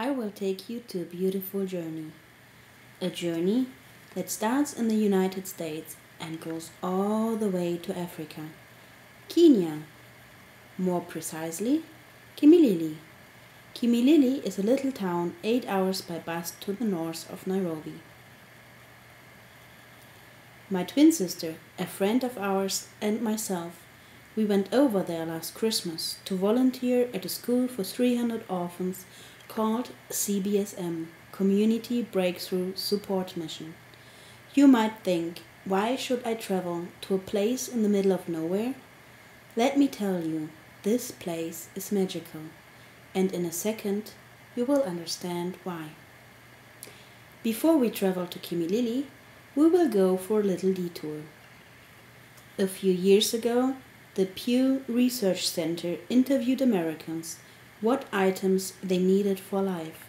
I will take you to a beautiful journey. A journey that starts in the United States and goes all the way to Africa. Kenya, more precisely, Kimilili. Kimilili is a little town 8 hours by bus to the north of Nairobi. My twin sister, a friend of ours, and myself, we went over there last Christmas to volunteer at a school for 300 orphans called CBSM, Community Breakthrough Support Mission. You might think, why should I travel to a place in the middle of nowhere? Let me tell you, this place is magical, and in a second you will understand why. Before we travel to Kimilili, we will go for a little detour. A few years ago, the Pew Research Center interviewed Americans what items they needed for life,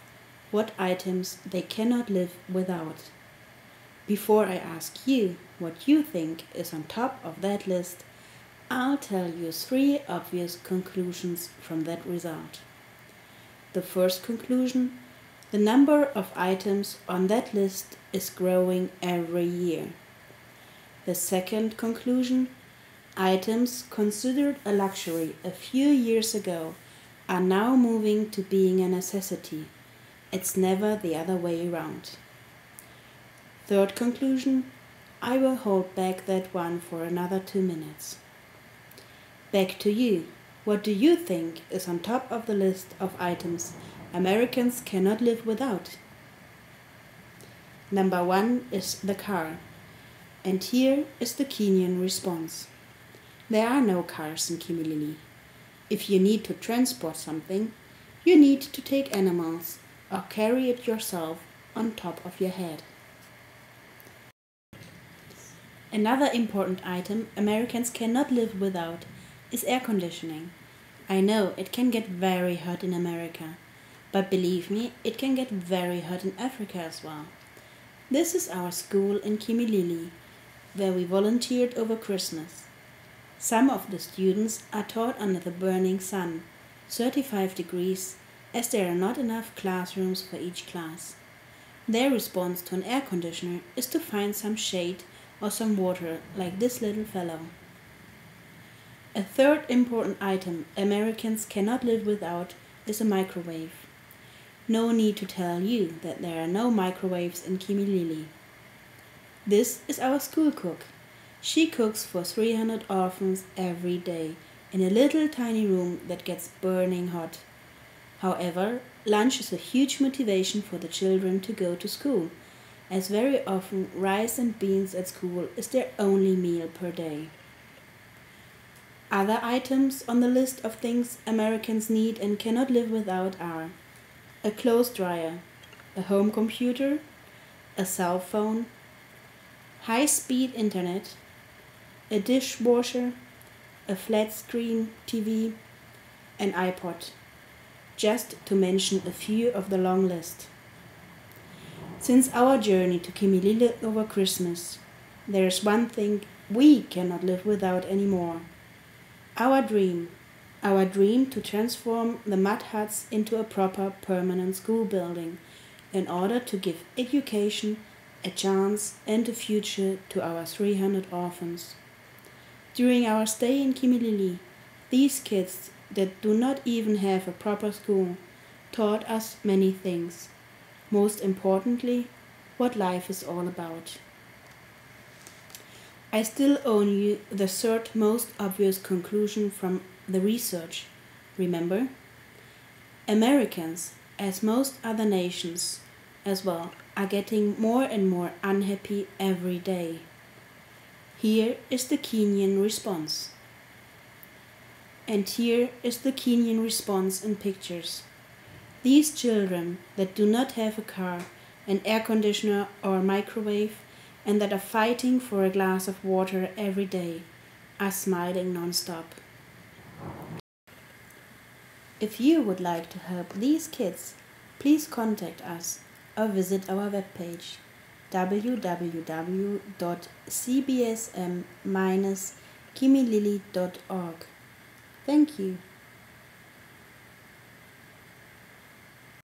what items they cannot live without. Before I ask you what you think is on top of that list, I'll tell you 3 obvious conclusions from that result. The first conclusion: the number of items on that list is growing every year. The second conclusion: items considered a luxury a few years ago are now moving to being a necessity. It's never the other way around. Third conclusion: I will hold back that one for another 2 minutes. Back to you. What do you think is on top of the list of items Americans cannot live without? Number 1 is the car. And here is the Kenyan response. There are no cars in Kimilili. If you need to transport something, you need to take animals or carry it yourself on top of your head. Another important item Americans cannot live without is air conditioning. I know it can get very hot in America, but believe me, it can get very hot in Africa as well. This is our school in Kimilili, where we volunteered over Christmas. Some of the students are taught under the burning sun, 35 degrees, as there are not enough classrooms for each class. Their response to an air conditioner is to find some shade or some water, like this little fellow. A third important item Americans cannot live without is a microwave. No need to tell you that there are no microwaves in Kimilili. This is our school cook. She cooks for 300 orphans every day in a little tiny room that gets burning hot. However, lunch is a huge motivation for the children to go to school, as very often rice and beans at school is their only meal per day. Other items on the list of things Americans need and cannot live without are a clothes dryer, a home computer, a cell phone, high-speed internet, a dishwasher, a flat-screen TV, an iPod, just to mention a few of the long list. Since our journey to Kimilili over Christmas, there is one thing we cannot live without anymore. Our dream to transform the mud huts into a proper permanent school building in order to give education, a chance and a future to our 300 orphans. During our stay in Kimilili, these kids that do not even have a proper school taught us many things. Most importantly, what life is all about. I still owe you the third most obvious conclusion from the research. Remember? Americans, as most other nations as well, are getting more and more unhappy every day. Here is the Kenyan response. And here is the Kenyan response in pictures. These children that do not have a car, an air conditioner or a microwave, and that are fighting for a glass of water every day, are smiling non-stop. If you would like to help these kids, please contact us or visit our webpage www.cbsm-kimilili.org. Thank you.